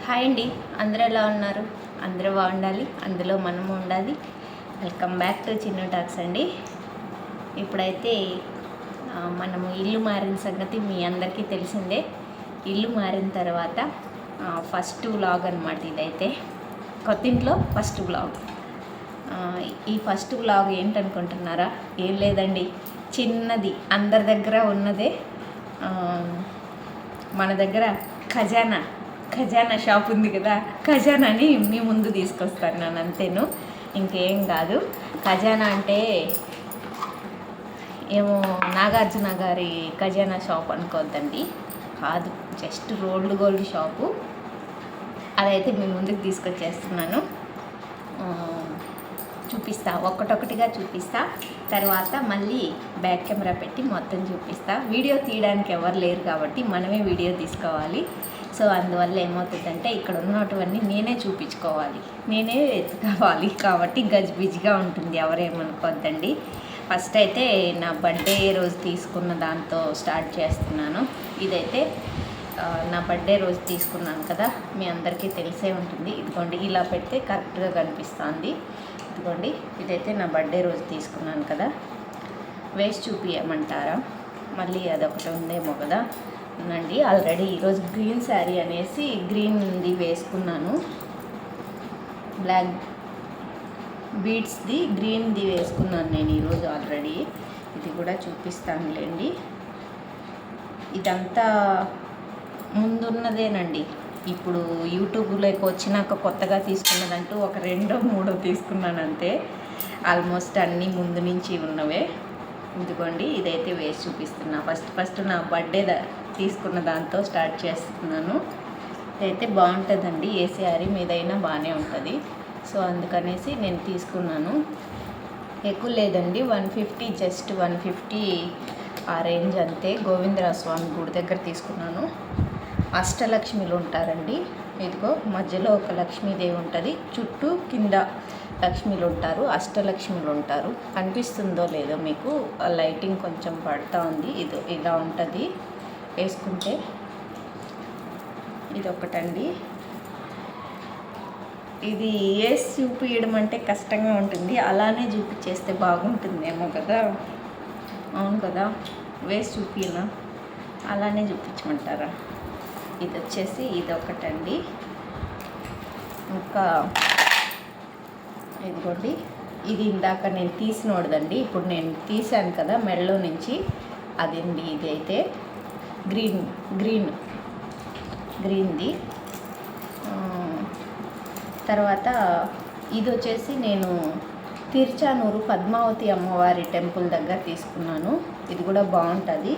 Hi అండి, అందరూ ఎలా ఉన్నారు? అందరూ బాగుండాలి, అందులో మనము ఉండాలి. Welcome back to Chinnu talks అండి. ఇప్పుడైతే మనము ఇల్లు మారిన సంగతి మీ అందరికీ తెలిసిందే. ఇల్లు మారిన తర్వాత ఫస్ట్ వ్లాగ్ అనమాట ఇదైతే. కొత్త ఇంట్లో ఫస్ట్ వ్లాగ్. ఈ ఫస్ట్ వ్లాగ్ ఏంటనుకుంటున్నారా? ఏం లేదండి, చిన్నది, అందరి దగ్గర ఉన్నదే. మన దగ్గర ఖజానా షాప్ ఉంది కదా, ఖజానాని మీ ముందు తీసుకొస్తాను నేను, అంతేను, ఇంకేం కాదు. ఖజానా అంటే ఏమో నాగార్జున గారి ఖజానా షాప్ అనుకోవద్దండి, కాదు, జస్ట్ రోల్డ్ గోల్డ్ షాపు. అదైతే మీ ముందుకు తీసుకొచ్చేస్తున్నాను. చూపిస్తా, ఒక్కటొక్కటిగా చూపిస్తా. తర్వాత మళ్ళీ బ్యాక్ కెమెరా పెట్టి మొత్తం చూపిస్తా. వీడియో తీయడానికి ఎవరు లేరు కాబట్టి మనమే వీడియో తీసుకోవాలి. సో అందువల్ల ఏమవుతుందంటే ఇక్కడ ఉన్నటువన్నీ నేనే చూపించుకోవాలి, నేనే ఎత్తుకోవాలి, కాబట్టి గజిబిజిగా ఉంటుంది, ఎవరేమనుకోవద్దండి. ఫస్ట్ అయితే నా బర్త్డే రోజు తీసుకున్న దాంతో స్టార్ట్ చేస్తున్నాను. ఇదైతే నా బర్త్డే రోజు తీసుకున్నాను కదా, మీ అందరికీ తెలిసే ఉంటుంది. ఇదిగోండి, ఇలా పెడితే కరెక్ట్గా కనిపిస్తుంది. ఇదిగోండి, ఇదైతే నా బర్త్డే రోజు తీసుకున్నాను కదా. వేసి చూపించమంటారా? మళ్ళీ అదొకటి ఉందేమో కదా అండి. ఆల్రెడీ ఈరోజు గ్రీన్ శారీ అనేసి గ్రీన్ది వేసుకున్నాను, బ్లాక్ బీడ్స్ది గ్రీన్ది వేసుకున్నాను నేను ఈరోజు ఆల్రెడీ. ఇది కూడా చూపిస్తానులేండి. ఇదంతా ముందున్నదేనండి. ఇప్పుడు యూట్యూబ్లోకి వచ్చినాక కొత్తగా తీసుకున్నదంటూ ఒక 2-3 తీసుకున్నాను అంతే. ఆల్మోస్ట్ అన్నీ ముందు నుంచి ఉన్నవే. ఇదిగోండి, ఇదైతే వేసి చూపిస్తున్నా. ఫస్ట్ నా బర్త్డే తీసుకున్న దాంతో స్టార్ట్ చేస్తున్నాను. ఇదైతే బాగుంటుందండి, ఏ శారీ మీదైనా బాగానే ఉంటుంది. సో అందుకనేసి నేను తీసుకున్నాను. ఎక్కువ లేదండి, 150, జస్ట్ 150 ఆ రేంజ్ అంతే. గోవిందరాజ స్వామి గుడి దగ్గర తీసుకున్నాను. అష్టలక్ష్మిలు ఉంటారండి. ఇదిగో మధ్యలో ఒక లక్ష్మీదేవి ఉంటుంది, చుట్టూ కింద లక్ష్మీలు ఉంటారు, అష్టలక్ష్మిలు ఉంటారు. కనిపిస్తుందో లేదో మీకు, లైటింగ్ కొంచెం పడుతూ ఉంది. ఇది ఇలా ఉంటుంది వేసుకుంటే. ఇది ఒకటండి. ఇది వేసి చూపించడం అంటే కష్టంగా ఉంటుంది, అలానే చూపించేస్తే బాగుంటుందేమో కదా. అవును కదా, వేసి చూపినా అలానే చూపించమంటారా? ఇది వచ్చేసి ఇది ఒకటండి. ఇంకా ఇదిగోండి, ఇది ఇందాక నేను తీసినోడదండి, ఇప్పుడు నేను తీసాను కదా మెడలో నుంచి, అదండి. ఇది అయితే గ్రీన్ది. తర్వాత ఇది వచ్చేసి నేను తిరుచానూరు పద్మావతి అమ్మవారి టెంపుల్ దగ్గర తీసుకున్నాను. ఇది కూడా బాగుంటుంది,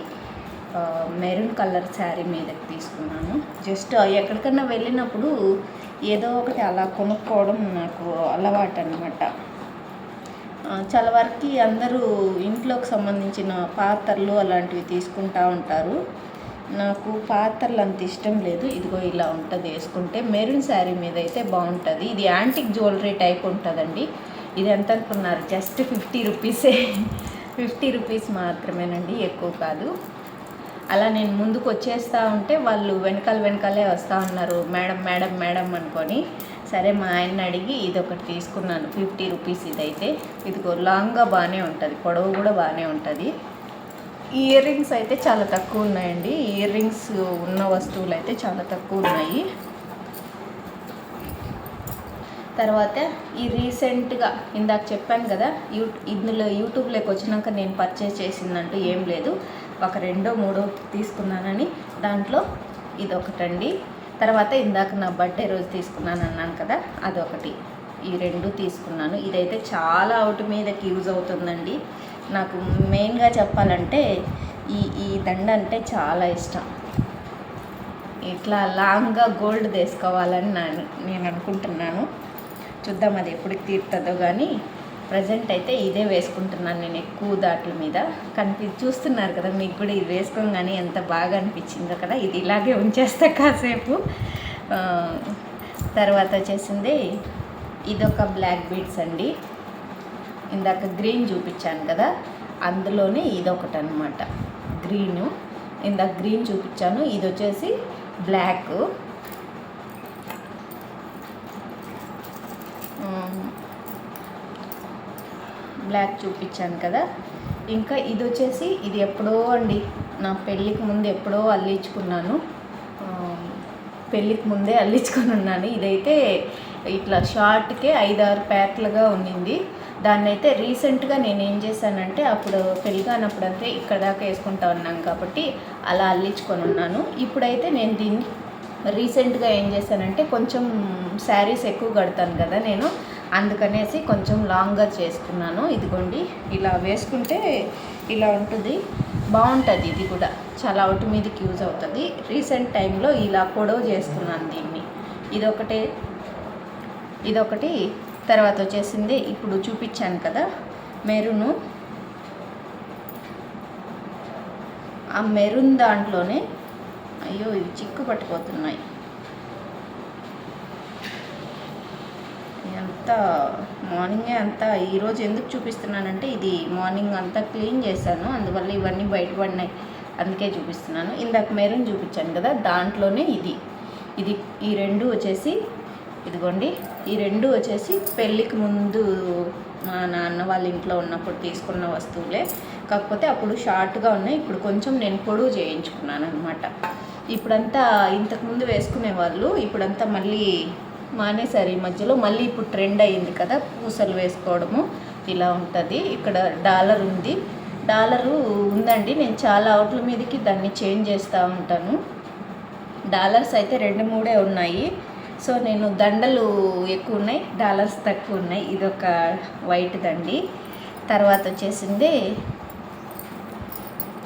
మెరూన్ కలర్ శారీ మీదకి తీసుకున్నాను. జస్ట్ ఎక్కడికన్నా వెళ్ళినప్పుడు ఏదో ఒకటి అలా కొనుక్కోవడం నాకు అలవాటు అనమాట. చాలా వరకు అందరూ ఇంట్లోకి సంబంధించిన పాత్రలు అలాంటివి తీసుకుంటూ ఉంటారు. నాకు పాత్రలు అంత ఇష్టం లేదు. ఇదిగో ఇలా ఉంటుంది వేసుకుంటే. మెరూన్ శారీ మీద అయితే బాగుంటుంది. ఇది యాంటిక్ జ్యువెలరీ టైప్ ఉంటుందండి. ఇది ఎంత అనుకున్నారు? జస్ట్ 50 రూపీసే. 50 రూపీస్ మాత్రమేనండి, ఎక్కువ కాదు. అలా నేను ముందుకు వచ్చేస్తూ ఉంటే వాళ్ళు వెనకాలే వస్తూ ఉన్నారు, మేడం అనుకొని. సరే మా ఆయన్ని అడిగి ఇది ఒకటి తీసుకున్నాను, 50 రూపీస్. ఇదైతే ఇదిగో లాంగ్గా బాగానే ఉంటుంది, పొడవు కూడా బాగానే ఉంటుంది. ఇయర్ రింగ్స్ అయితే చాలా తక్కువ ఉన్నాయండి. ఇయర్ రింగ్స్ ఉన్న వస్తువులు అయితే చాలా తక్కువ ఉన్నాయి. తర్వాత ఈ రీసెంట్గా ఇందాక చెప్పాను కదా, ఇందులో యూట్యూబ్లోకి వచ్చినాక నేను పర్చేస్ చేసిందంటూ ఏం లేదు, ఒక 2-3 తీసుకున్నానని. దాంట్లో ఇదొకటండి. తర్వాత ఇందాక నా బర్త్డే రోజు తీసుకున్నాను అన్నాను కదా, అదొకటి. ఈ 2 తీసుకున్నాను. ఇదైతే చాలా అవుట్ మీదకి యూజ్ అవుతుందండి. నాకు మెయిన్గా చెప్పాలంటే ఈ దండ అంటే చాలా ఇష్టం. ఇట్లా లాంగ్గా గోల్డ్ తీసుకోవాలని నేను అనుకుంటున్నాను. చూద్దాం అది ఎప్పటికి తీరుతుందో కానీ. ప్రజెంట్ అయితే ఇదే వేసుకుంటున్నాను నేను ఎక్కువ దాట్ల మీద. చూస్తున్నారు కదా, మీకు కూడా ఇది వేసుకోగానే ఎంత బాగా అనిపించిందో కదా. ఇది ఇలాగే ఉంచేస్తా కాసేపు. తర్వాత వచ్చేసింది ఇదొక బ్లాక్ బీడ్స్ అండి. ఇందాక గ్రీన్ చూపించాను కదా, అందులోనే ఇదొకటి అనమాట. గ్రీను, ఇందాక గ్రీన్ చూపించాను, ఇది వచ్చేసి బ్లాక్. బ్లాక్ చూపించాను కదా. ఇంకా ఇది వచ్చేసి ఇది ఎప్పుడో అండి, నా పెళ్ళికి ముందు ఎప్పుడో అల్లించుకున్నాను. పెళ్ళికి ముందే అల్లించుకొని ఉన్నాను. ఇదైతే ఇట్లా షార్ట్కే 5-6 ప్యాక్లుగా ఉన్నింది. దాన్ని అయితే రీసెంట్గా నేను ఏం చేశానంటే, అప్పుడు పెళ్ళి కానప్పుడు అంతే ఇక్కడ దాకా వేసుకుంటా ఉన్నాను కాబట్టి అలా అల్లించుకొని ఉన్నాను. ఇప్పుడైతే నేను దీన్ని రీసెంట్గా ఏం చేశానంటే, కొంచెం శారీస్ ఎక్కువ కడతాను కదా నేను, అందుకనేసి కొంచెం లాంగ్గా చేసుకున్నాను. ఇదిగోండి ఇలా వేసుకుంటే ఇలా ఉంటుంది, బాగుంటుంది. ఇది కూడా చాలా అవుట్ మీదకి యూజ్ అవుతుంది. రీసెంట్ టైంలో ఇలా పొడవు చేసుకున్నాను దీన్ని. ఇదొకటి తర్వాత వచ్చేసింది ఇప్పుడు చూపించాను కదా మెరూను. ఆ మెరూన్ దాంట్లోనే, అయ్యో ఇవి చిక్కు పట్టుకుపోతున్నాయి. అంతా మార్నింగే అంతా ఈరోజు ఎందుకు చూపిస్తున్నానంటే, ఇది మార్నింగ్ అంతా క్లీన్ చేశాను, అందువల్ల ఇవన్నీ బయటపడినాయి, అందుకే చూపిస్తున్నాను. ఇందాక మెరూన్ చూపించాను కదా, దాంట్లోనే ఇది ఈ రెండు వచ్చేసి ఇదిగోండి. ఈ రెండు వచ్చేసి పెళ్ళికి ముందు మా నాన్న వాళ్ళ ఇంట్లో ఉన్నప్పుడు తీసుకున్న వస్తువులే, కాకపోతే అప్పుడు షార్ట్గా ఉన్నాయి, ఇప్పుడు కొంచెం నేను పొడవు చేయించుకున్నాను అనమాట. ఇప్పుడంతా ఇంతకుముందు వేసుకునేవాళ్ళు, ఇప్పుడంతా మళ్ళీ మానేసారు ఈ మధ్యలో. మళ్ళీ ఇప్పుడు ట్రెండ్ అయ్యింది కదా పూసలు వేసుకోవడము, ఇలా ఉంటుంది. ఇక్కడ డాలర్ ఉంది, డాలరు ఉందండి. నేను చాలా అవుట్ల మీదకి దాన్ని చేంజ్ చేస్తూ ఉంటాను. డాలర్స్ అయితే 2-3 ఉన్నాయి. సో నేను దండలు ఎక్కువ ఉన్నాయి, డాలర్స్ తక్కువ ఉన్నాయి. ఇదొక వైట్ దండి. తర్వాత వచ్చేసింది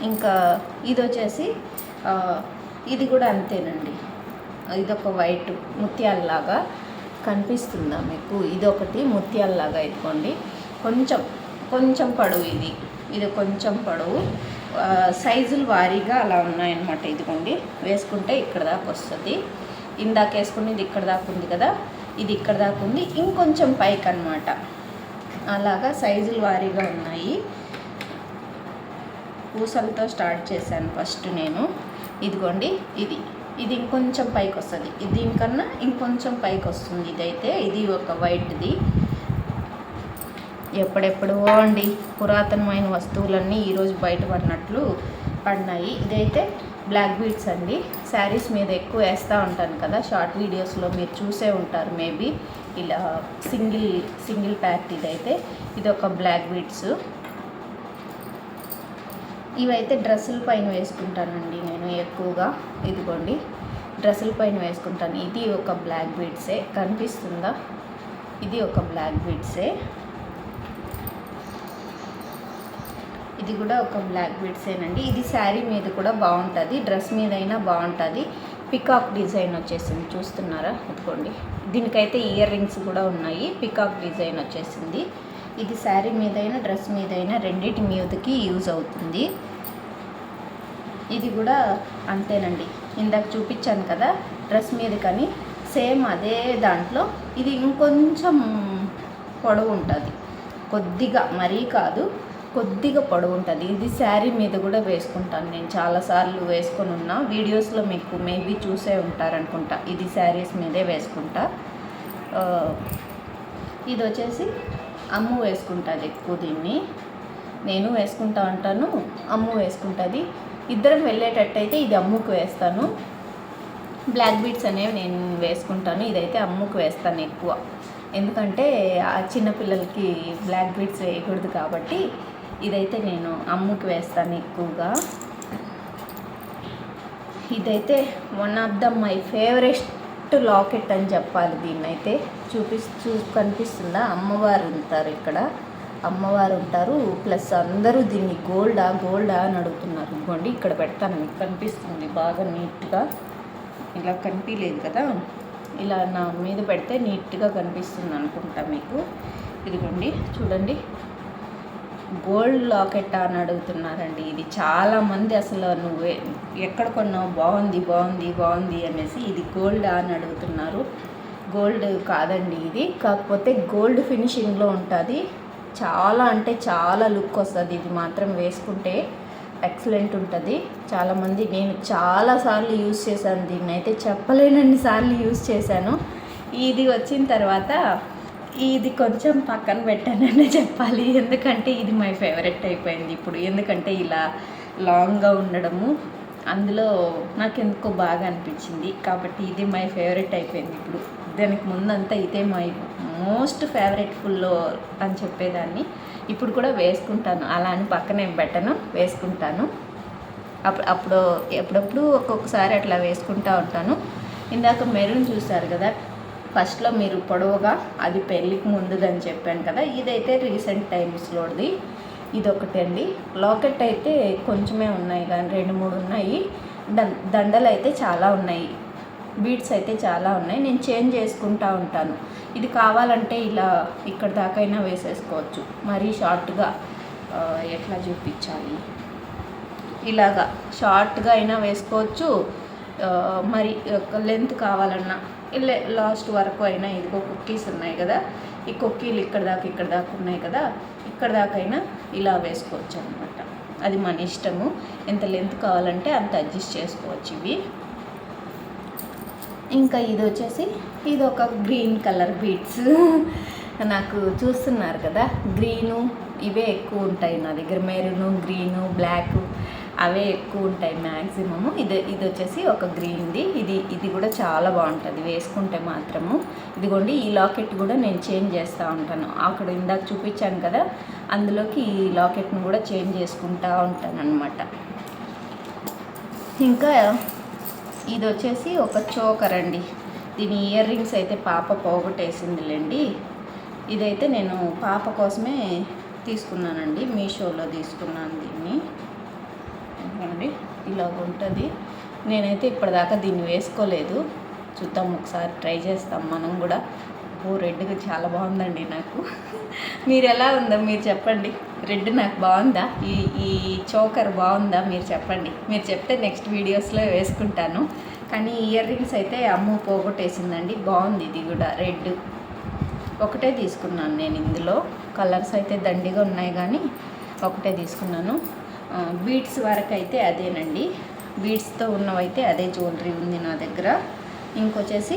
ఇంకా ఇది వచ్చేసి ఇది కూడా అంతేనండి. ఇదొక వైట్ ముత్యాలలాగా కనిపిస్తుందా మీకు? ఇదొకటి ముత్యాలలాగా. ఇదిగోండి కొంచెం పొడవు, ఇది కొంచెం పొడవు, సైజులు వారీగా అలా ఉన్నాయన్నమాట. ఇదిగోండి వేసుకుంటే ఇక్కడ దాకా వస్తుంది. ఇందాక వేసుకునేది ఇక్కడ దాకా ఉంది కదా, ఇది ఇక్కడ దాకా ఉంది, ఇంకొంచెం పైకి అనమాట. అలాగా సైజులు వారీగా ఉన్నాయి. పూసలతో స్టార్ట్ చేశాను ఫస్ట్ నేను. ఇదిగోండి ఇది ఇంకొంచెం పైకి వస్తుంది, దీనికన్నా ఇంకొంచెం పైకి వస్తుంది. ఇదైతే ఇది ఒక వైట్ది. ఎప్పుడెప్పుడో అండి పురాతనమైన వస్తువులన్నీ ఈరోజు బయటపడినట్లు పడినాయి. ఇదైతే బ్లాక్ బీడ్స్ అండి. శారీస్ మీద ఎక్కువ వేస్తూ ఉంటాను కదా, షార్ట్ వీడియోస్లో మీరు చూసే ఉంటారు మేబీ. ఇలా సింగిల్ ప్యాక్. ఇది ఒక బ్లాక్ బీడ్స్. ఇవైతే డ్రెస్సుల పైన వేసుకుంటానండి నేను ఎక్కువగా. ఇదిగోండి డ్రెస్సుల పైన వేసుకుంటాను. ఇది ఒక బ్లాక్ బీడ్సే, కనిపిస్తుందా? ఇది ఒక బ్లాక్ బీడ్సే. ఇది కూడా ఒక బ్లాక్ బీడ్సేనండి. ఇది శారీ మీద కూడా బాగుంటుంది, డ్రెస్ మీద అయినా బాగుంటుంది. పికాక్ డిజైన్ వచ్చేసింది, చూస్తున్నారా? ఇదిగోండి దీనికైతే ఇయర్ రింగ్స్ కూడా ఉన్నాయి. పికాక్ డిజైన్ వచ్చేసింది. ఇది శారీ మీదైనా డ్రెస్ మీదైనా రెండింటి మీదకి యూజ్ అవుతుంది. ఇది కూడా అంతేనండి, ఇందాక చూపించాను కదా డ్రెస్ మీద, కానీ సేమ్ అదే దాంట్లో ఇది ఇంకొంచెం పొడవు ఉంటుంది, కొద్దిగా, మరీ కాదు, కొద్దిగా పొడవు ఉంటుంది. ఇది శారీ మీద కూడా వేసుకుంటాను నేను, చాలాసార్లు వేసుకొని ఉన్నా. వీడియోస్లో మీకు మేబీ చూసే ఉంటారనుకుంటా. ఇది శారీస్ మీదే వేసుకుంటా. ఇది వచ్చేసి అమ్ము వేసుకుంటుంది ఎక్కువ. దీన్ని నేను వేసుకుంటా ఉంటాను, అమ్ము వేసుకుంటుంది. ఇద్దరం వెళ్ళేటట్టయితే ఇది అమ్ముకు వేస్తాను. బ్లాక్ బీడ్స్ అనేవి నేను వేసుకుంటాను. ఇదైతే అమ్ముకు వేస్తాను ఎక్కువ, ఎందుకంటే ఆ చిన్నపిల్లలకి బ్లాక్ బీడ్స్ వేయకూడదు కాబట్టి ఇదైతే నేను అమ్ముకు వేస్తాను ఎక్కువగా. ఇదైతే one of the my favourite locket అని చెప్పాలి. దీన్నైతే కనిపిస్తుందా? అమ్మవారు ఉంటారు ఇక్కడ, అమ్మవారు ఉంటారు. ప్లస్ అందరూ దీన్ని గోల్డా అని అడుగుతున్నారు. ఇదిగోండి ఇక్కడ పెడతాను, మీకు కనిపిస్తుంది బాగా నీట్గా. ఇలా కనిపించలేదు కదా, ఇలా నా మీద పెడితే నీట్గా కనిపిస్తుంది అనుకుంటా మీకు. ఇదిగోండి చూడండి, గోల్డ్ లాకెట్ అని అడుగుతున్నారండి. ఇది చాలామంది అసలు నువ్వు ఎక్కడ కొన్నావు, బాగుంది అనేసి. ఇది గోల్డ్ అని అడుగుతున్నారు. గోల్డ్ కాదండి ఇది, కాకపోతే గోల్డ్ ఫినిషింగ్లో ఉంటుంది. చాలా అంటే చాలా లుక్ వస్తుంది. ఇది మాత్రం వేసుకుంటే ఎక్సలెంట్ ఉంటుంది. చాలామంది, నేను చాలాసార్లు యూజ్ చేశాను దీన్ని, అయితే చెప్పలేనన్ని సార్లు యూజ్ చేశాను. ఇది వచ్చిన తర్వాత ఇది కొంచెం పక్కన పెట్టాననే చెప్పాలి, ఎందుకంటే ఇది మై ఫేవరెట్ అయిపోయింది ఇప్పుడు. ఎందుకంటే ఇలా లాంగ్గా ఉండడము అందులో నాకు ఎందుకో బాగా అనిపించింది, కాబట్టి ఇది మై ఫేవరెట్ అయిపోయింది ఇప్పుడు. దానికి ముందంతా ఇదే మై మోస్ట్ ఫేవరెట్ ఫుల్లో అని చెప్పేదాన్ని. ఇప్పుడు కూడా వేసుకుంటాను, అలా అని పక్కన ఏం పెట్టను, వేసుకుంటాను. ఎప్పుడప్పుడు ఒక్కొక్కసారి అట్లా వేసుకుంటూ ఉంటాను. ఇందాక మెరూన్ చూసారు కదా, ఫస్ట్లో మీరు పొడవుగా, అది పెళ్ళికి ముందుదని చెప్పాను కదా. ఇదైతే రీసెంట్ టైమ్స్లోది. ఇది ఒకటి అండి. లాకెట్ అయితే కొంచెమే ఉన్నాయి కానీ 2-3 ఉన్నాయి. దండలు అయితే చాలా ఉన్నాయి, బీడ్స్ అయితే చాలా ఉన్నాయి. నేను చేంజ్ చేసుకుంటూ ఉంటాను. ఇది కావాలంటే ఇలా ఇక్కడ దాకైనా వేసేసుకోవచ్చు. మరీ షార్ట్గా ఎట్లా చూపించాలి, ఇలాగా షార్ట్గా అయినా వేసుకోవచ్చు. మరి లెంత్ కావాలన్నా లాస్ట్ వరకు అయినా. ఇదిగో కుక్కీస్ ఉన్నాయి కదా, ఈ కుక్కీలు ఇక్కడ దాకా ఉన్నాయి కదా, ఇక్కడ దాకా అయినా ఇలా వేసుకోవచ్చు అనమాట. అది మన ఇష్టము, ఎంత లెంత్ కావాలంటే అంత అడ్జస్ట్ చేసుకోవచ్చు ఇవి. ఇంకా ఇది వచ్చేసి ఇది ఒక గ్రీన్ కలర్ బీడ్స్. నాకు చూస్తున్నారు కదా, గ్రీను ఇవే ఎక్కువ ఉంటాయి నా దగ్గర. మెరూను, గ్రీను, బ్లాక్ అవే ఎక్కువ ఉంటాయి మ్యాక్సిమము. ఇది వచ్చేసి ఒక గ్రీన్ది. ఇది కూడా చాలా బాగుంటుంది వేసుకుంటే మాత్రము. ఇదిగోండి, ఈ లాకెట్ కూడా నేను చేంజ్ చేస్తూ ఉంటాను. అక్కడ ఇందాక చూపించాను కదా, అందులోకి ఈ లాకెట్ను కూడా చేంజ్ చేసుకుంటూ ఉంటాను అనమాట. ఇంకా ఇది వచ్చేసి ఒక చోకర్ అండి. దీని ఇయర్ రింగ్స్ అయితే పాప పోగొట్టేసిందిలేండి. ఇదైతే నేను పాప కోసమే తీసుకున్నానండి, మీషోలో తీసుకున్నాను దీన్ని. అండి ఇలా ఉంటుంది. నేనైతే ఇప్పటిదాకా దీన్ని వేసుకోలేదు, చూద్దాం ఒకసారి ట్రై చేస్తాం మనం కూడా. రెడ్గా చాలా బాగుందండి నాకు. మీరు ఎలా ఉందో మీరు చెప్పండి, రెడ్ నాకు బాగుందా, ఈ చోకర్ బాగుందా మీరు చెప్పండి. మీరు చెప్తే నెక్స్ట్ వీడియోస్లో వేసుకుంటాను. కానీ ఇయర్ రింగ్స్ అయితే అమ్ము పోగొట్టేసిందండి. బాగుంది ఇది కూడా, రెడ్ ఒకటే తీసుకున్నాను నేను. ఇందులో కలర్స్ అయితే దండిగా ఉన్నాయి కానీ ఒకటే తీసుకున్నాను. బీడ్స్ వరకు అయితే అదేనండి, బీడ్స్తో ఉన్నవైతే అదే జ్యువెలరీ ఉంది నా దగ్గర. ఇంకొచ్చేసి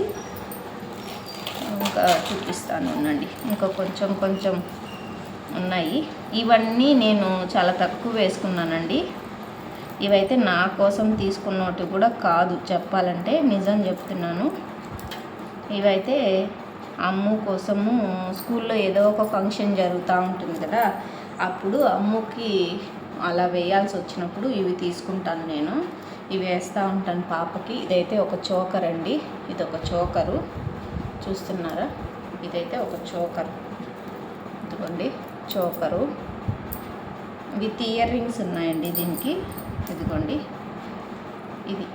ఇంకా చూపిస్తాను ఉండండి, ఇంకా కొంచెం ఉన్నాయి. ఇవన్నీ నేను చాలా తక్కువ వేసుకున్నానండి. ఇవైతే నా కోసం తీసుకున్నట్టు కూడా కాదు చెప్పాలంటే, నిజం చెప్తున్నాను. ఇవైతే అమ్ము కోసము స్కూల్లో ఏదో ఒక ఫంక్షన్ జరుగుతూ ఉంటుంది కదా, అప్పుడు అమ్ముకి అలా వేయాల్సి వచ్చినప్పుడు ఇవి తీసుకుంటాను నేను. ఇవి వేస్తూ ఉంటాను పాపకి. ఇదైతే ఒక చోకర్ అండి, ఇది ఒక చోకరు చూస్తున్నారా, ఇదైతే ఒక చోకర్. ఇదిగోండి చోకరు విత్ ఇయర్ రింగ్స్ ఉన్నాయండి దీనికి. ఇదిగోండి, ఇది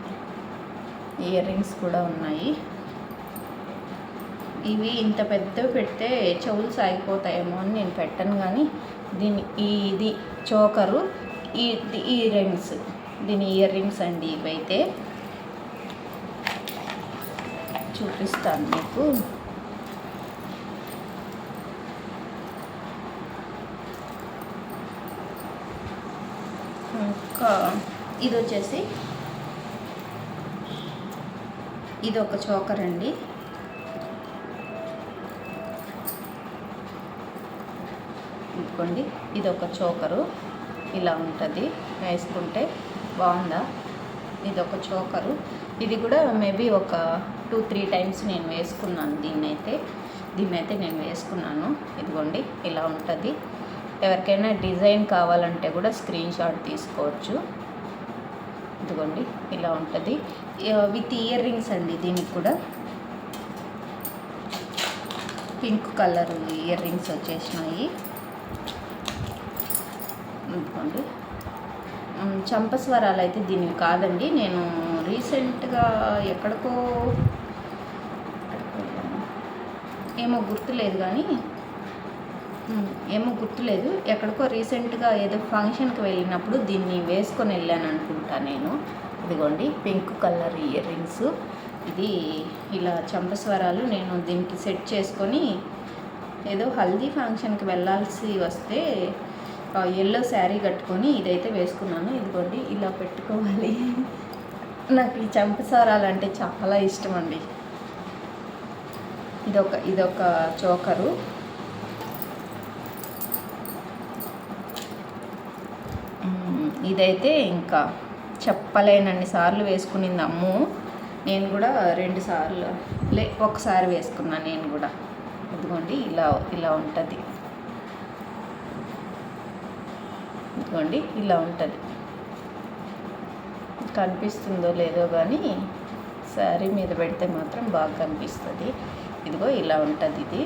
ఇయర్ రింగ్స్ కూడా ఉన్నాయి. ఇవి ఇంత పెద్దవి పెడితే చెవులు సాగిపోతాయేమో అని నేను పెట్టను, కానీ ఇది చోకరు, ఈ రింగ్స్, దీని ఇయర్ రింగ్స్ అండి. ఇవైతే చూపిస్తాను మీకు. ఇంకా ఇది వచ్చేసి ఇది ఒక చోకర్ అండి. ఇదిగోండి, ఇది ఒక చోకరు, ఇలా ఉంటుంది వేసుకుంటే. బాగుందా, ఇది ఒక చోకరు. ఇది కూడా మేబీ ఒక 2-3 టైమ్స్ నేను వేసుకున్నాను దీన్నైతే నేను వేసుకున్నాను. ఇదిగోండి ఇలా ఉంటుంది. ఎవరికైనా డిజైన్ కావాలంటే కూడా స్క్రీన్ షాట్ తీసుకోవచ్చు. ఇదిగోండి ఇలా ఉంటుంది విత్ ఇయర్ రింగ్స్ అండి. దీనికి కూడా పింక్ కలర్ ఇయర్ రింగ్స్ వచ్చేసినాయి. ఇదిగోండి, చంపస్వరాలు అయితే దీనికి కాదండి. నేను రీసెంట్గా ఎక్కడికో ఏమో గుర్తులేదు, ఎక్కడికో రీసెంట్గా ఏదో ఫంక్షన్కి వెళ్ళినప్పుడు దీన్ని వేసుకొని వెళ్ళాను అనుకుంటా నేను. ఇదిగోండి పింక్ కలర్ ఇయర్ రింగ్స్. ఇది ఇలా చంపస్వరాలు నేను దీనికి సెట్ చేసుకొని ఏదో హల్దీ ఫంక్షన్కి వెళ్ళాల్సి వస్తే ఎల్లో శారీ కట్టుకొని ఇదైతే వేసుకున్నాను. ఇదిగోండి ఇలా పెట్టుకోవాలి. నాకు ఈ చంపస్వరాలు అంటే చాలా ఇష్టం అండి. ఇదొక చోకరు. ఇదైతే ఇంకా చెప్పలేనన్ని సార్లు వేసుకునింది అమ్ము. నేను కూడా 2 సార్లు ఒకసారి వేసుకున్నాను నేను కూడా. ఇదిగోండి ఇలా ఉంటుంది. ఇదిగోండి ఇలా ఉంటుంది. కనిపిస్తుందో లేదో కానీ శారీ మీద పెడితే మాత్రం బాగా కనిపిస్తుంది. ఇదిగో ఇలా ఉంటుంది.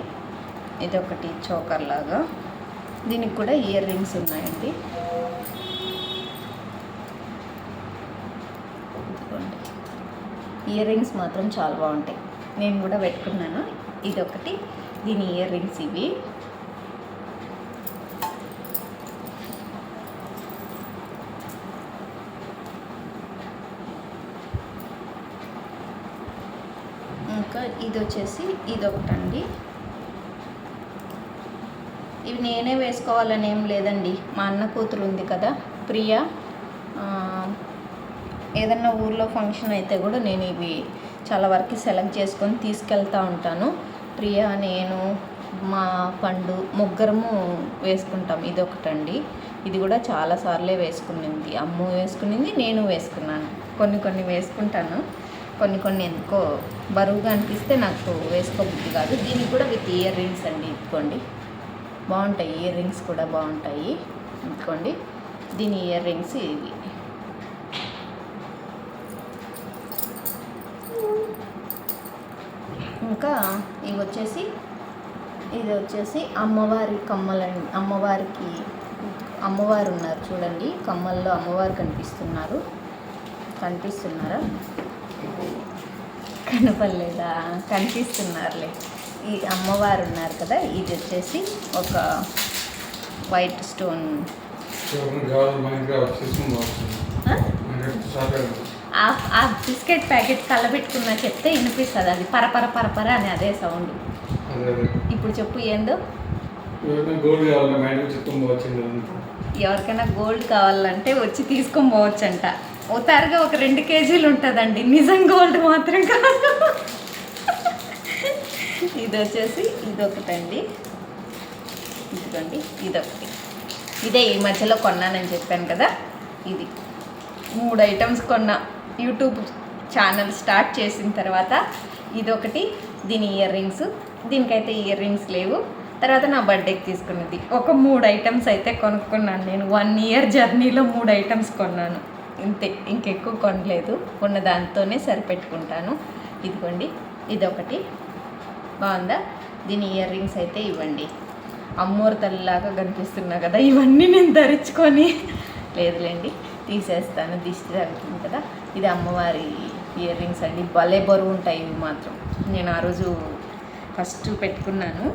ఇది ఒకటి చోకర్ లాగా. దీనికి కూడా ఇయర్ రింగ్స్ ఉన్నాయండి. ఇదిగోండి ఇయర్ రింగ్స్ మాత్రం చాలా బాగుంటాయి. నేను కూడా పెట్టుకున్నాను. ఇదొకటి, దీని ఇయర్ రింగ్స్ ఇవి. ఇంకా ఇది వచ్చేసి ఇదొకటండి. ఇవి నేనే వేసుకోవాలని ఏం లేదండి. మా అన్న కూతురు ఉంది కదా ప్రియా, ఏదన్నా ఊర్లో ఫంక్షన్ అయితే కూడా నేను ఇవి చాలా వరకు సెలెక్ట్ చేసుకొని తీసుకెళ్తూ ఉంటాను. ప్రియా, నేను, మా పండు ముగ్గురము వేసుకుంటాం. ఇదొకటండి. ఇది కూడా చాలాసార్లే వేసుకునింది. అమ్ము వేసుకునింది, నేను వేసుకున్నాను. కొన్ని వేసుకుంటాను, కొన్ని ఎందుకో బరువుగా అనిపిస్తే నాకు వేసుకోబుద్ధి కాదు. దీనికి కూడా విత్ ఇయర్ రింగ్స్ అండి. ఇదిగోండి బాగుంటాయి, ఇయర్ రింగ్స్ కూడా బాగుంటాయి. ఇదిగోండి దీని ఇయర్ రింగ్స్ ఇవి. ఇంకా ఇది వచ్చేసి అమ్మవారి కమ్మలండి. అమ్మవారు ఉన్నారు చూడండి, కమ్మల్లో అమ్మవారు కనిపిస్తున్నారా? కనపడలేదా? కనిపిస్తున్నారులే. ఈ అమ్మవారు ఉన్నారు కదా. ఇది వచ్చేసి ఒక వైట్ స్టోన్. ఆ బిస్కెట్ ప్యాకెట్ కలబెట్టుకున్నా చెప్తే వినిపిస్తుంది. అది పరపర అని అదే సౌండ్. ఇప్పుడు చెప్పు ఏందో. ఎవరికైనా గోల్డ్ కావాలంటే వచ్చి తీసుకొని పోవచ్చంట. ఓతారుగా ఒక 2 కేజీలు ఉంటుందండి. నిజం గోల్డ్ మాత్రం కాదు. ఇది వచ్చేసి ఇదొకటండి. ఇదిగోండి ఇదొకటి. ఇదే ఈ మధ్యలో కొన్నానని చెప్పాను కదా. ఇది 3 ఐటమ్స్ కొన్నా యూట్యూబ్ ఛానల్ స్టార్ట్ చేసిన తర్వాత. ఇదొకటి, దీని ఇయర్ రింగ్స్. దీనికైతే ఇయర్ రింగ్స్ లేవు. తర్వాత నా బర్త్డేకి తీసుకున్నది ఒక 3 ఐటమ్స్ అయితే కొనుక్కున్నాను నేను. 1 ఇయర్ జర్నీలో 3 ఐటమ్స్ కొన్నాను. ఇంతే, ఇంకెక్కువ కొనలేదు. ఉన్న దాంతోనే సరిపెట్టుకుంటాను. ఇదిగోండి ఇదొకటి. బాగుందా? దీని ఇయర్ రింగ్స్ అయితే ఇవ్వండి. అమ్మోరు తల్లిలాగా కనిపిస్తున్నా కదా. ఇవన్నీ నేను ధరించుకొని లేదులేండి, తీసేస్తాను. దిష్టి తగ్గుతుంది కదా. ఇది అమ్మవారి ఇయర్ రింగ్స్ అండి. భలే బరువు ఉంటాయి ఇవి మాత్రం. నేను ఆ రోజు ఫస్ట్ పెట్టుకున్నాను.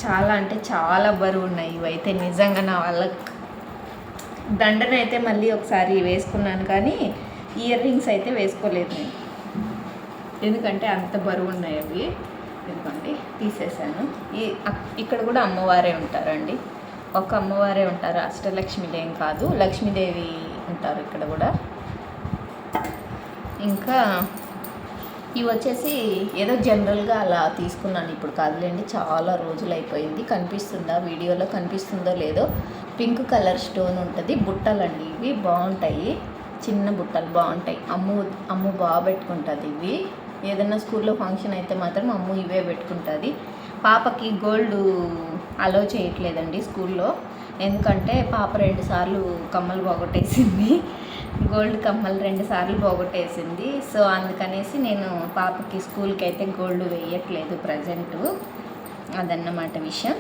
చాలా అంటే చాలా బరువు ఉన్నాయి ఇవైతే. నిజంగా నా వాళ్ళకి దండన అయితే మళ్ళీ ఒకసారి వేసుకున్నాను, కానీ ఇయర్ రింగ్స్ అయితే వేసుకోలేదు నేను. ఎందుకంటే అంత బరువు ఉన్నాయి అవి. ఎందుకంటే తీసేసాను. ఇక్కడ కూడా అమ్మవారే ఉంటారండి. ఒక అమ్మవారే ఉంటారు. అష్టలక్ష్మిదేం కాదు, లక్ష్మీదేవి ఉంటారు ఇక్కడ కూడా. ఇంకా ఇవి వచ్చేసి ఏదో జనరల్గా అలా తీసుకున్నాను. ఇప్పుడు కాదులేండి, చాలా రోజులు అయిపోయింది. కనిపిస్తుందా వీడియోలో? కనిపిస్తుందో లేదో. పింక్ కలర్ స్టోన్ ఉంటుంది. బుట్టలండి ఇవి. బాగుంటాయి, చిన్న బుట్టలు బాగుంటాయి. అమ్ము బాగా పెట్టుకుంటుంది ఇవి. ఏదైనా స్కూల్లో ఫంక్షన్ అయితే మాత్రం అమ్ము ఇవే పెట్టుకుంటుంది. పాపకి గోల్డ్ అలో చేయట్లేదండి స్కూల్లో. ఎందుకంటే పాప 2 సార్లు కమ్మలు పోగొట్టేసింది. గోల్డ్ కమ్మలు 2 సార్లు పోగొట్టేసింది. సో అందుకనేసి నేను పాపకి స్కూల్కి అయితే గోల్డ్ వేయట్లేదు ప్రజెంటు. అదన్నమాట విషయం.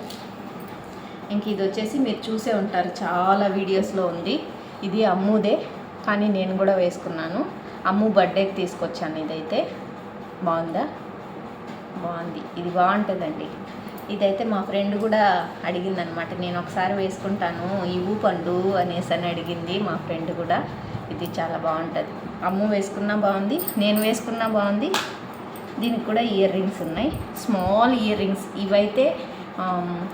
ఇంక ఇది వచ్చేసి మీరు చూసే ఉంటారు, చాలా వీడియోస్లో ఉంది. ఇది అమ్ముదే, కానీ నేను కూడా వేసుకున్నాను. అమ్ము బర్త్డేకి తీసుకొచ్చాను. ఇదైతే బాగుందా? బాగుంది. ఇది బాగుంటుందండి. ఇదైతే మా ఫ్రెండ్ కూడా అడిగిందనమాట. నేను ఒకసారి వేసుకుంటాను ఇవ్వు పండు అనేసి అడిగింది మా ఫ్రెండ్ కూడా. ఇది చాలా బాగుంటుంది. అమ్ము వేసుకున్నా బాగుంది, నేను వేసుకున్నా బాగుంది. దీనికి కూడా ఇయర్ రింగ్స్ ఉన్నాయి, స్మాల్ ఇయర్ రింగ్స్. ఇవైతే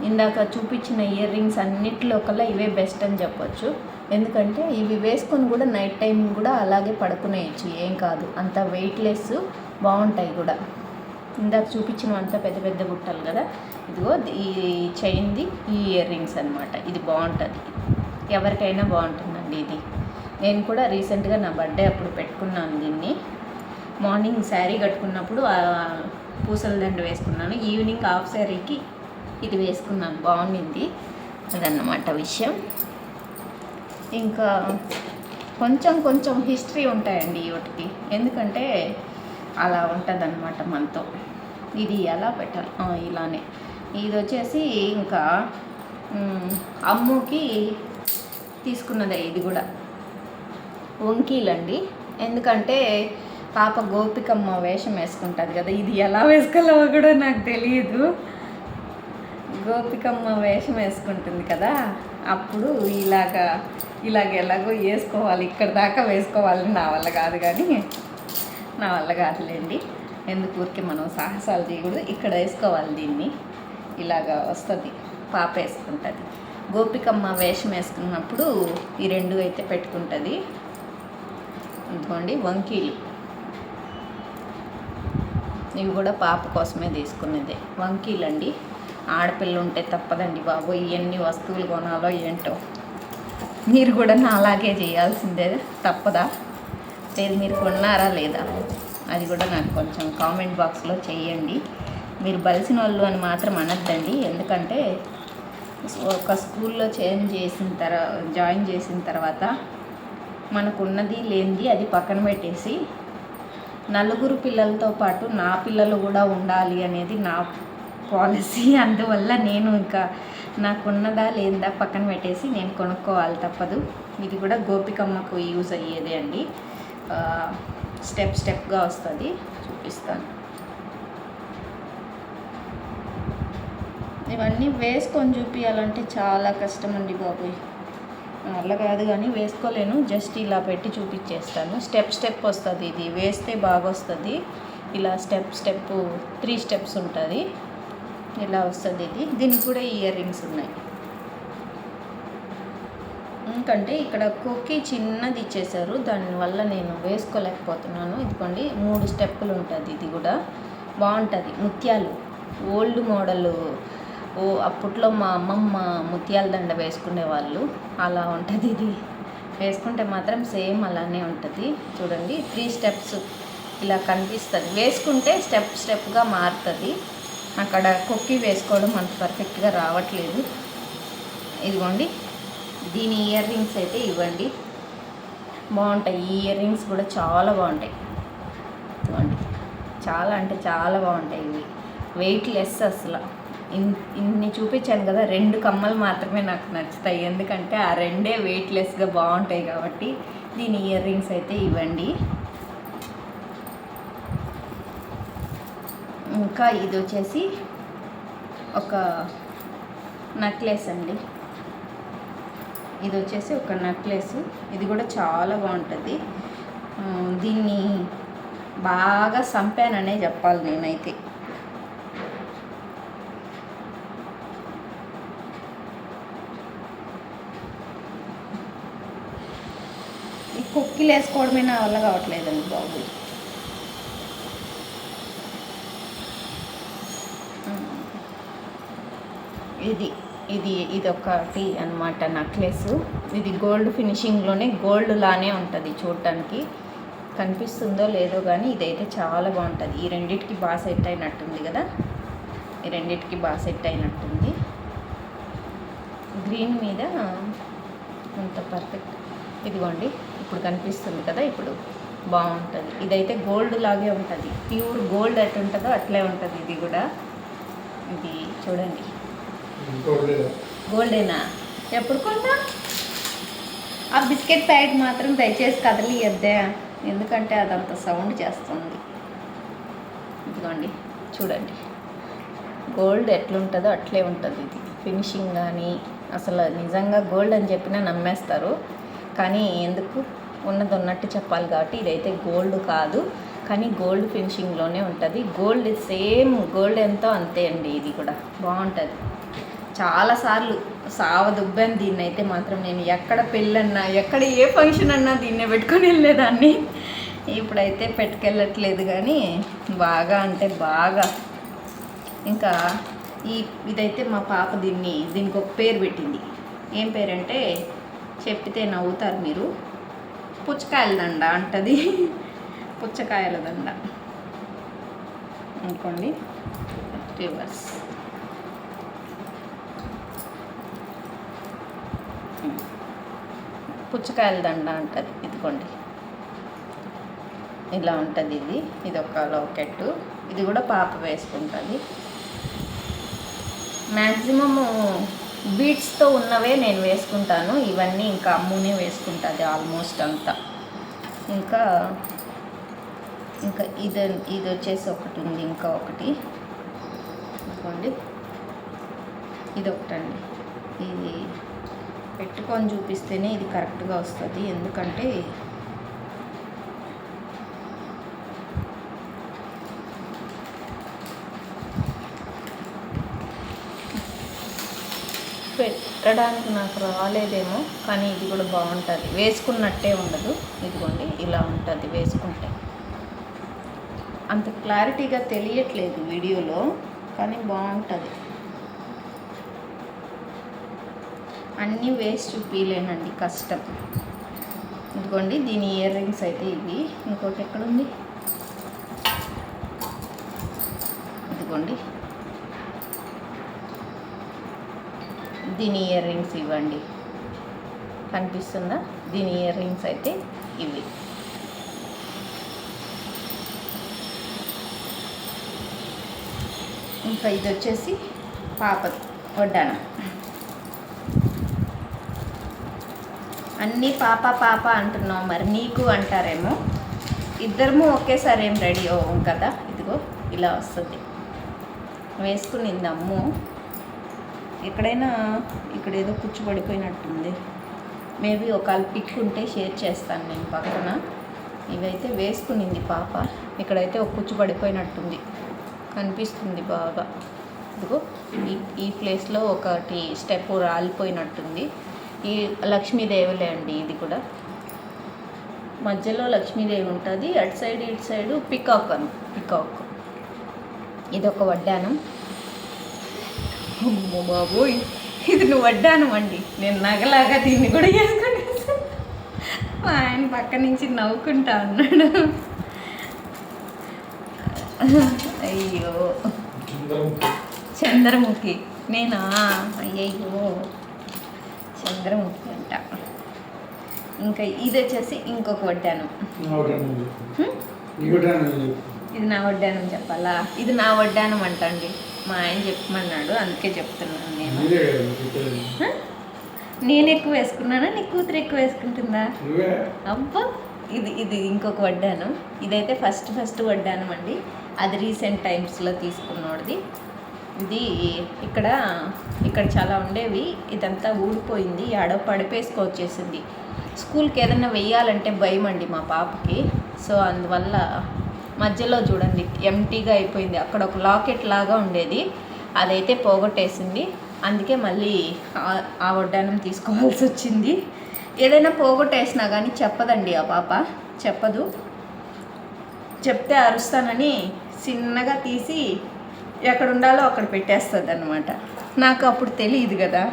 ఇందాక చూపించిన ఇయర్ రింగ్స్ అన్నిటిలో కల్లా ఇవే బెస్ట్ అని చెప్పొచ్చు. ఎందుకంటే ఇవి వేసుకొని కూడా నైట్ టైం కూడా అలాగే పడుకునేయచ్చు, ఏం కాదు. అంత వెయిట్లెస్, బాగుంటాయి కూడా. ఇందాక చూపించినవంతా పెద్ద పెద్ద బుట్టలు కదా, ఇదిగో ఈ చైన్ది ఈ ఇయర్ రింగ్స్ అనమాట. ఇది బాగుంటుంది, ఎవరికైనా బాగుంటుందండి ఇది. నేను కూడా రీసెంట్గా నా బర్త్డే అప్పుడు పెట్టుకున్నాను దీన్ని. మార్నింగ్ శారీ కట్టుకున్నప్పుడు పూసల దండ వేసుకున్నాను, ఈవినింగ్ హాఫ్ శారీకి ఇది వేసుకున్నాను, బాగుండింది. అదన్నమాట విషయం. ఇంకా కొంచెం కొంచెం హిస్టరీ ఉంటాయండి వాటికి, ఎందుకంటే అలా ఉంటుంది అన్నమాట మనతో. ఇది ఎలా పెట్టాలి, ఇలానే. ఇది వచ్చేసి ఇంకా అమ్ముకి తీసుకున్నదే, ఇది కూడా వంకీలండి. ఎందుకంటే పాప గోపికమ్మ వేషం వేసుకుంటుంది కదా, ఇది ఎలా వేసుకోవాలో కూడా నాకు తెలియదు. గోపికమ్మ వేషం వేసుకుంటుంది కదా, అప్పుడు ఇలాగ ఎలాగో వేసుకోవాలి, ఇక్కడ దాకా వేసుకోవాలని నా వల్ల కాదు, కానీ నా వల్ల కాదులేండి. ఎందుకు ఊరికి మనం సాహసాలు చేయకూడదు, ఇక్కడ వేసుకోవాలి దీన్ని. ఇలాగా వస్తుంది, పాప వేసుకుంటుంది. గోపికమ్మ వేషం వేసుకున్నప్పుడు ఈ రెండు అయితే పెట్టుకుంటుంది. ఇదిగోండి వంకీలు, ఇవి కూడా పాప కోసమే తీసుకునేదే వంకీలండి. ఆడపిల్ల ఉంటే తప్పదండి బాబు, ఇవన్నీ వస్తువులు కొనాలో ఏంటో. మీరు కూడా నా అలాగే చేయాల్సిందే, తప్పదా? లేదు మీరు కొన్నారా లేదా అది కూడా నాకు కొంచెం కామెంట్ బాక్స్లో చెయ్యండి. మీరు బలిసిన వాళ్ళు అని మాత్రం అనద్దండి, ఎందుకంటే ఒక స్కూల్లో జాయిన్ చేసిన తర్వాత మనకున్నది లేనిది అది పక్కన పెట్టేసి నలుగురు పిల్లలతో పాటు నా పిల్లలు కూడా ఉండాలి అనేది నా పాలసీ. అందువల్ల నేను ఇంకా నాకున్నదా లేదా పక్కన పెట్టేసి నేను కొనుక్కోవాలి, తప్పదు. ఇది కూడా గోపికమ్మకు యూజ్ అయ్యేదే అండి. స్టెప్గా వస్తుంది, చూపిస్తాను. ఇవన్నీ వేసుకొని చూపించాలంటే చాలా కష్టం అండి బాబోయ్, అలా కాదు కానీ వేసుకోలేను. జస్ట్ ఇలా పెట్టి చూపించేస్తాను. స్టెప్ వస్తుంది, ఇది వేస్తే బాగా వస్తుంది. ఇలా స్టెప్ 3 స్టెప్స్ ఉంటుంది, ఇలా వస్తుంది. దీనికి కూడా ఇయర్ రింగ్స్ ఉన్నాయి. ఎందుకంటే ఇక్కడ కొక్కి చిన్నది ఇచ్చేసారు, దానివల్ల నేను వేసుకోలేకపోతున్నాను. ఇదిగోండి 3 స్టెప్పులు ఉంటుంది. ఇది కూడా బాగుంటుంది. ముత్యాలు ఓల్డ్ మోడల్, అప్పట్లో మా అమ్మమ్మ ముత్యాల దండ వేసుకునే వాళ్ళు, అలా ఉంటుంది. ఇది వేసుకుంటే మాత్రం సేమ్ అలానే ఉంటుంది. చూడండి 3 స్టెప్స్ ఇలా కనిపిస్తుంది. వేసుకుంటే స్టెప్గా మారుతుంది. అక్కడ కొక్కి వేసుకోవడం అంత పర్ఫెక్ట్గా రావట్లేదు. ఇదిగోండి దీని ఇయర్ రింగ్స్ అయితే ఇవ్వండి, బాగుంటాయి. ఈ ఇయర్ రింగ్స్ కూడా చాలా బాగుంటాయి. ఇవ్వండి, చాలా అంటే చాలా బాగుంటాయి. ఇవి వెయిట్లెస్. అసలు ఇన్ని చూపించాను కదా, 2 కమ్మలు మాత్రమే నాకు నచ్చుతాయి, ఎందుకంటే ఆ 2 వెయిట్లెస్గా బాగుంటాయి కాబట్టి. దీని ఇయర్ రింగ్స్ అయితే ఇవ్వండి. ఇంకా ఇది వచ్చేసి ఒక నెక్లెస్ అండి. ఇది వచ్చేసి ఒక నెక్లెస్, ఇది కూడా చాలా బాగుంటుంది. దీన్ని బాగా సంపాననే చెప్పాలి నేనైతే. ఈ కుక్కీలు వేసుకోవడమే నా వల్ల కావట్లేదండి బాబు. ఇది ఒకటి అన్నమాట నెక్లెస్. ఇది గోల్డ్ ఫినిషింగ్లోనే, గోల్డ్ లానే ఉంటుంది చూడటానికి. కనిపిస్తుందో లేదో కానీ ఇదైతే చాలా బాగుంటుంది. ఈ రెండింటికి బాగా సెట్ అయినట్టుంది కదా, ఈ రెండింటికి బాగా సెట్ అయినట్టుంది. గ్రీన్ మీద అంత పర్ఫెక్ట్. ఇదిగోండి ఇప్పుడు కనిపిస్తుంది కదా, ఇప్పుడు బాగుంటుంది. ఇదైతే గోల్డ్ లాగే ఉంటుంది, ప్యూర్ గోల్డ్ ఎట్లా ఉంటుందో అట్లే ఉంటుంది. ఇది కూడా, ఇది చూడండి గోల్డేనా. ఎప్పుడు కొన్నా ఆ బిస్కెట్ ప్యాకెట్ మాత్రం దయచేసి కదలియద్దే, ఎందుకంటే అదంత సౌండ్ చేస్తుంది. ఇదిగోండి చూడండి, గోల్డ్ ఎట్లుంటుందో అట్లే ఉంటుంది. ఇది ఫినిషింగ్ కానీ అసలు నిజంగా గోల్డ్ అని చెప్పినా నమ్మేస్తారు, కానీ ఎందుకు ఉన్నది ఉన్నట్టు చెప్పాలి కాబట్టి. ఇదైతే గోల్డ్ కాదు, కానీ గోల్డ్ ఫినిషింగ్లోనే ఉంటుంది. గోల్డ్ సేమ్ గోల్డ్ ఎంతో అంతే అండి. ఇది కూడా బాగుంటుంది. చాలాసార్లు సావదుబ్బాను దీన్ని అయితే మాత్రం. నేను ఎక్కడ పెళ్ళన్నా, ఎక్కడ ఏ ఫంక్షన్ అన్నా దీన్నే పెట్టుకొని వెళ్ళేదాన్ని. ఇప్పుడైతే పెట్టుకెళ్ళట్లేదు కానీ బాగా అంటే బాగా. ఇంకా ఇదైతే మా పాప దీనికి ఒక పేరు పెట్టింది. ఏం పేరంటే చెప్పితే నవ్వుతారు మీరు. పుచ్చకాయల దండ అంటది. పుచ్చకాయల దండ అనుకోండి. రివర్స్ పుచ్చకాయల దండ అంటది. ఇదిగోండి ఇలా ఉంటుంది. ఇది ఒక లాకెట్టు. ఇది కూడా పాప వేసుకుంటుంది. మ్యాక్సిమము బీట్స్తో ఉన్నవే నేను వేసుకుంటాను. ఇవన్నీ ఇంకా అమ్మునే వేసుకుంటుంది ఆల్మోస్ట్ అంతా. ఇంకా ఇది వచ్చేసి ఒకటి ఉంది. ఇంకా ఒకటి అనుకోండి. ఇది ఒకటండి. ఇది పెట్టుకొని చూపిస్తేనే ఇది కరెక్ట్గా వస్తుంది. ఎందుకంటే పెట్టడానికి నాకు రాలేదేమో, కానీ ఇది కూడా బాగుంటుంది. వేసుకున్నట్టే ఉండదు. ఇదిగోండి ఇలా ఉంటుంది వేసుకుంటే. అంత క్లారిటీగా తెలియట్లేదు వీడియోలో, కానీ బాగుంటుంది. అన్నీ వేసి చూపించలేనండి, కష్టం. ఇదిగోండి దీని ఇయర్ రింగ్స్ అయితే ఇవి. ఇంకోటి ఎక్కడుంది? ఇదిగోండి దీని ఇయర్ రింగ్స్ ఇవ్వండి. కనిపిస్తుందా? దీని ఇయర్ రింగ్స్ అయితే ఇవి. ఇంకా ఇది వచ్చేసి పాప వడ్డానం. అన్నీ పాప పాప అంటున్నావు, మరి నీకు అంటారేమో. ఇద్దరము ఒకేసారి ఏం రెడీ అవ్వం కదా. ఇదిగో ఇలా వస్తుంది. వేసుకునింది అమ్ము. ఎక్కడైనా ఇక్కడ ఏదో పుచ్చుపడిపోయినట్టుంది. మేబీ ఒకవేళ పిక్ ఉంటే షేర్ చేస్తాను నేను పక్కన. ఇవైతే వేసుకునింది పాప. ఇక్కడైతే ఒక పుచ్చు పడిపోయినట్టుంది, కనిపిస్తుంది బాగా. ఇదిగో ఈ ప్లేస్లో ఒకటి స్టెప్ రాలిపోయినట్టుంది. ఈ లక్ష్మీదేవులే అండి. ఇది కూడా మధ్యలో లక్ష్మీదేవి ఉంటుంది. అటు సైడ్ ఇటు సైడు పికాక్ ఇది ఒక వడ్డానం. అమ్మో బాబోయ్, ఇది నువ్వు వడ్డానం అండి. నేను నగలాగా దీన్ని కూడా వేసుకొని మా ఆయన పక్క నుంచి నవ్వుకుంటా అన్నాడు. అయ్యో చంద్రముఖి. నేనా? అయ్యయ్యో చంద్రముఖి అంట. ఇంకా ఇది వచ్చేసి ఇంకొక వడ్డానం. ఇది నా వడ్డానం చెప్పాలా? ఇది నా వడ్డానం అంటండి. మా ఆయన చెప్పమన్నాడు, అందుకే చెప్తున్నాను నేను. నేను ఎక్కువ వేసుకున్నానా, నీ కూతురు ఎక్కువ వేసుకుంటుందా? అబ్బా, ఇది ఇంకొక వడ్డానం. ఇదైతే ఫస్ట్ వడ్డానం అండి. అది రీసెంట్ టైమ్స్లో తీసుకున్నోడిది. ఇది ఇక్కడ చాలా ఉండేవి. ఇదంతా ఊడిపోయింది, ఆడో పడిపేసుకొచ్చేసింది. స్కూల్కి ఏదైనా వెయ్యాలంటే భయం అండి మా పాపకి. సో అందువల్ల మధ్యలో చూడండి ఎంటీగా అయిపోయింది. అక్కడ ఒక లాకెట్ లాగా ఉండేది, అదైతే పోగొట్టేసింది. అందుకే మళ్ళీ ఆ వడ్డానం తీసుకోవాల్సి వచ్చింది. ఏదైనా పోగొట్టేసినా కానీ చెప్పదండి ఆ పాప, చెప్పదు. చెప్తే అరుస్తానని చిన్నగా తీసి ఎక్కడ ఉండాలో అక్కడ పెట్టేస్తుంది అన్నమాట. నాకు అప్పుడు తెలియదు కదా.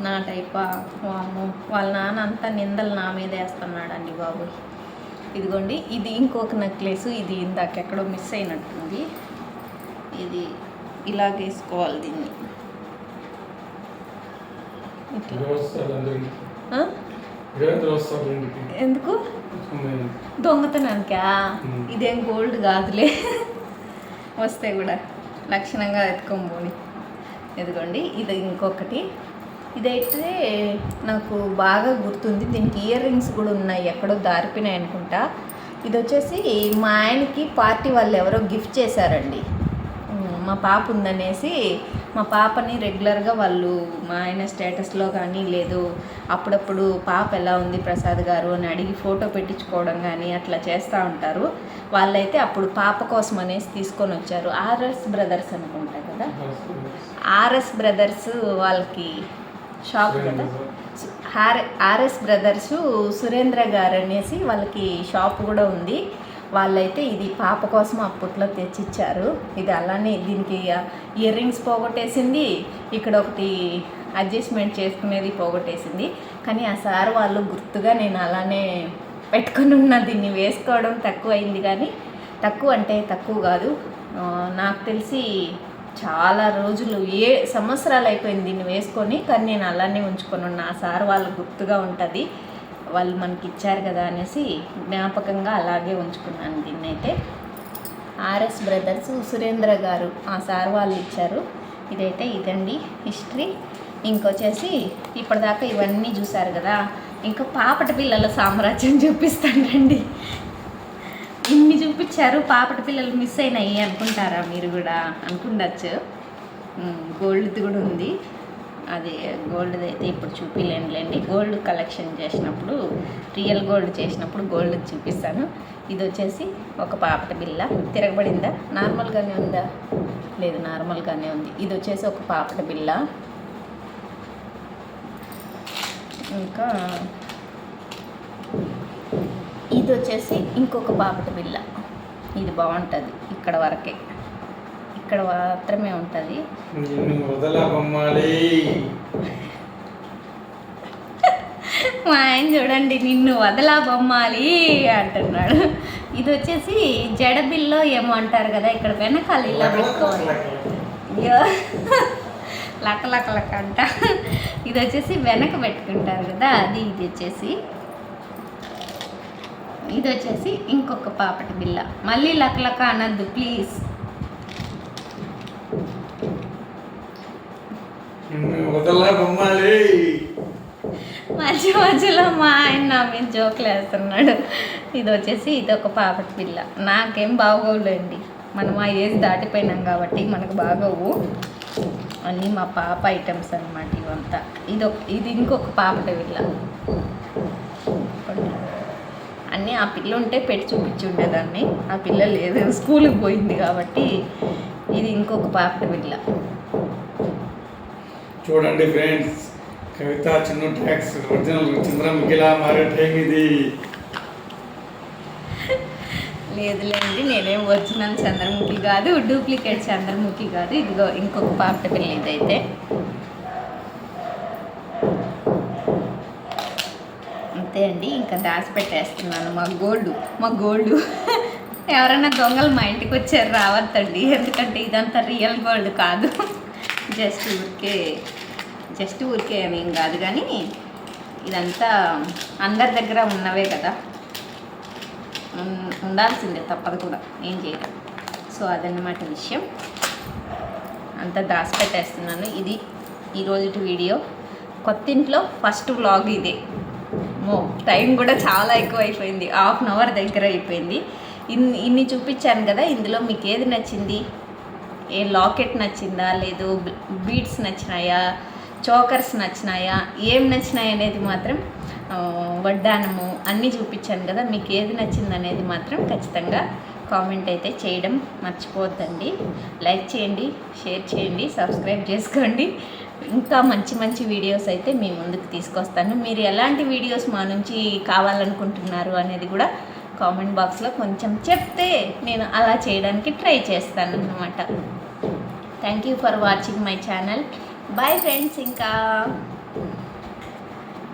నా టైపా? వాము, వాళ్ళ నాన్న అంతా నిందలు నా మీద వేస్తున్నాడండి బాబు. ఇదిగోండి ఇది ఇంకొక నెక్లెస్. ఇది ఇందాక ఎక్కడో మిస్ అయినట్టుంది. ఇది ఇలాగేసుకోవాలి దీన్ని. ఎందుకు? దొంగతనానికా? ఇదేం గోల్డ్ కాదులే. వస్తే కూడా లక్షణంగా ఎత్తుకోబోని. ఇదిగోండి ఇది ఇంకొకటి. ఇదైతే నాకు బాగా గుర్తుంది. దీనికి ఇయర్ రింగ్స్ కూడా ఉన్నాయి, ఎక్కడో దారిపోయినాయి అనుకుంటా. ఇది వచ్చేసి మా ఆయనకి పార్టీ వాళ్ళు ఎవరో గిఫ్ట్ చేశారండి. మా పాప ఉందనేసి మా పాపని రెగ్యులర్గా వాళ్ళు మా ఆయన స్టేటస్లో కానీ లేదు అప్పుడప్పుడు పాప ఎలా ఉంది ప్రసాద్ గారు అని అడిగి ఫోటో పెట్టించుకోవడం కానీ అట్లా చేస్తూ ఉంటారు. వాళ్ళైతే అప్పుడు పాప కోసం అనేసి తీసుకొని వచ్చారు. ఆర్ఎస్ బ్రదర్స్ అనుకుంటా కదా. ఆర్ఎస్ బ్రదర్స్ వాళ్ళకి షాప్ కదా. ఆర్ఎస్ బ్రదర్స్ సురేంద్ర గారు అనేసి వాళ్ళకి షాప్ కూడా ఉంది. వాళ్ళైతే ఇది పాప కోసం అప్పట్లో తెచ్చిచ్చారు. ఇది అలానే దీనికి ఇయర్ రింగ్స్ పోగొట్టేసింది, ఇక్కడ ఒకటి అడ్జస్ట్మెంట్ చేసుకునేది పోగొట్టేసింది. కానీ ఆ సార్ వాళ్ళు గుర్తుగా నేను అలానే పెట్టుకుని ఉన్న, దీన్ని వేసుకోవడం తక్కువ అయింది. కానీ తక్కువ అంటే తక్కువ కాదు, నాకు తెలిసి చాలా రోజులు సంవత్సరాలు అయిపోయింది దీన్ని వేసుకొని. కానీ నేను అలానే ఉంచుకొని ఉన్నా, ఆ సార్ వాళ్ళు గుర్తుగా ఉంటుంది, వాళ్ళు మనకి ఇచ్చారు కదా అనేసి జ్ఞాపకంగా అలాగే ఉంచుకున్నాను దీన్ని. అయితే ఆర్ఎస్ బ్రదర్స్ సురేంద్ర గారు ఆ సార్ వాళ్ళు ఇచ్చారు. ఇదైతే ఇదండి హిస్టరీ. ఇంకొచ్చేసి ఇప్పటిదాకా ఇవన్నీ చూసారు కదా, ఇంకా పాపటి పిల్లల సామ్రాజ్యం చూపిస్తానండి. ఇన్ని చూపించారు, పాపటి పిల్లలు మిస్ అయినాయి అనుకుంటారా మీరు కూడా? అనుకుండచ్చు. గోల్డ్ది కూడా ఉంది, అది గోల్డ్ది అయితే ఇప్పుడు చూపిలేండి. గోల్డ్ కలెక్షన్ చేసినప్పుడు, రియల్ గోల్డ్ చేసినప్పుడు గోల్డ్ చూపిస్తాను. ఇది వచ్చేసి ఒక పాపటి బిల్ల. తిరగబడిందా? నార్మల్గానే ఉందా? లేదు, నార్మల్గానే ఉంది. ఇది వచ్చేసి ఒక పాపటి బిల్ల. ఇంకా ఇది వచ్చేసి ఇంకొక పాపటి బిల్ల. ఇది బాగుంటుంది, ఇక్కడ వరకే, ఇక్కడ మాత్రమే ఉంటుంది. మా ఆయన చూడండి, నిన్ను వదలా బొమ్మాలి అంటున్నాడు. ఇది వచ్చేసి జడబిల్లో ఏమో అంటారు కదా, ఇక్కడ వెనకాల ఇలా పెట్టుకోవాలి. అయ్యో లక లక లక అంట. ఇది వచ్చేసి వెనక పెట్టుకుంటారు కదా, అది. ఇది వచ్చేసి ఇంకొక పాపటి బిల్ల. మళ్ళీ లక లక అనద్దు ప్లీజ్. మధ్య మధ్యలో మా ఆయన నా మీద జోకులు వేస్తున్నాడు. ఇది వచ్చేసి ఇది ఒక పాపటి పిల్ల. నాకేం బాగోలేండి, మనం ఆ ఏజ్ దాటిపోయినాం కాబట్టి మనకు బాగోవు. అన్నీ మా పాప ఐటమ్స్ అన్నమాట ఇవంతా. ఇది ఇంకొక పాపటి పిల్ల. అన్నీ ఆ పిల్ల ఉంటే పెట్టి చూపించి ఉండేదాన్ని, ఆ పిల్ల లేదు, స్కూల్కి పోయింది కాబట్టి. ఇది ఇంకొక పాపటి పిల్ల. చూడండి ఫ్రెండ్స్, కవిత చిన్న ట్యాక్స్ ఒరిజినల్ చంద్రముఖిలా మారే టైం ఇది. లేదులేండి, నేనేం ఒరిజినల్ చంద్రముఖి కాదు, డూప్లికేట్ చంద్రముఖి కాదు. ఇదిగో ఇంకొక పాపటి పిల్ల. ఇదైతే అంతే అండి, ఇంకా దాచిపెట్టేస్తున్నాను. మా గోల్డ్ ఎవరైనా దొంగలు మా ఇంటికి వచ్చారు, రావద్దండి. ఎందుకంటే ఇదంతా రియల్ గోల్డ్ కాదు, జస్ట్ ఊరికే ఏం కాదు. కానీ ఇదంతా అందరి దగ్గర ఉన్నవే కదా, ఉండాల్సిందే, తప్పదు కూడా, ఏం చేయడం. సో అదన్నమాట విషయం. అంతా దాచిపెట్టేస్తున్నాను. ఇది ఈరోజు వీడియో. కొత్తింట్లో ఫస్ట్ వ్లాగ్ ఇదే. టైం కూడా చాలా ఎక్కువ అయిపోయింది, 1/2 అవర్ దగ్గర అయిపోయింది. ఇన్ని చూపించాను కదా, ఇందులో మీకు ఏది నచ్చింది? ఏ లాకెట్ నచ్చిందా, లేదు బీడ్స్ నచ్చినాయా, చోకర్స్ నచ్చినాయా, ఏం నచ్చినాయి అనేది మాత్రం, వడ్డానము అన్నీ చూపించాను కదా, మీకు ఏది నచ్చింది అనేది మాత్రం ఖచ్చితంగా కామెంట్ అయితే చేయడం మర్చిపోవద్దండి. లైక్ చేయండి, షేర్ చేయండి, సబ్స్క్రైబ్ చేసుకోండి. ఇంకా మంచి వీడియోస్ అయితే మీ ముందుకు తీసుకొస్తాను. మీరు ఎలాంటి వీడియోస్ మా నుంచి కావాలనుకుంటున్నారు అనేది కూడా కామెంట్ బాక్స్లో కొంచెం చెప్తే నేను అలా చేయడానికి ట్రై చేస్తాను అన్నమాట. Thank you for watching my channel. Bye friends. ఇంకా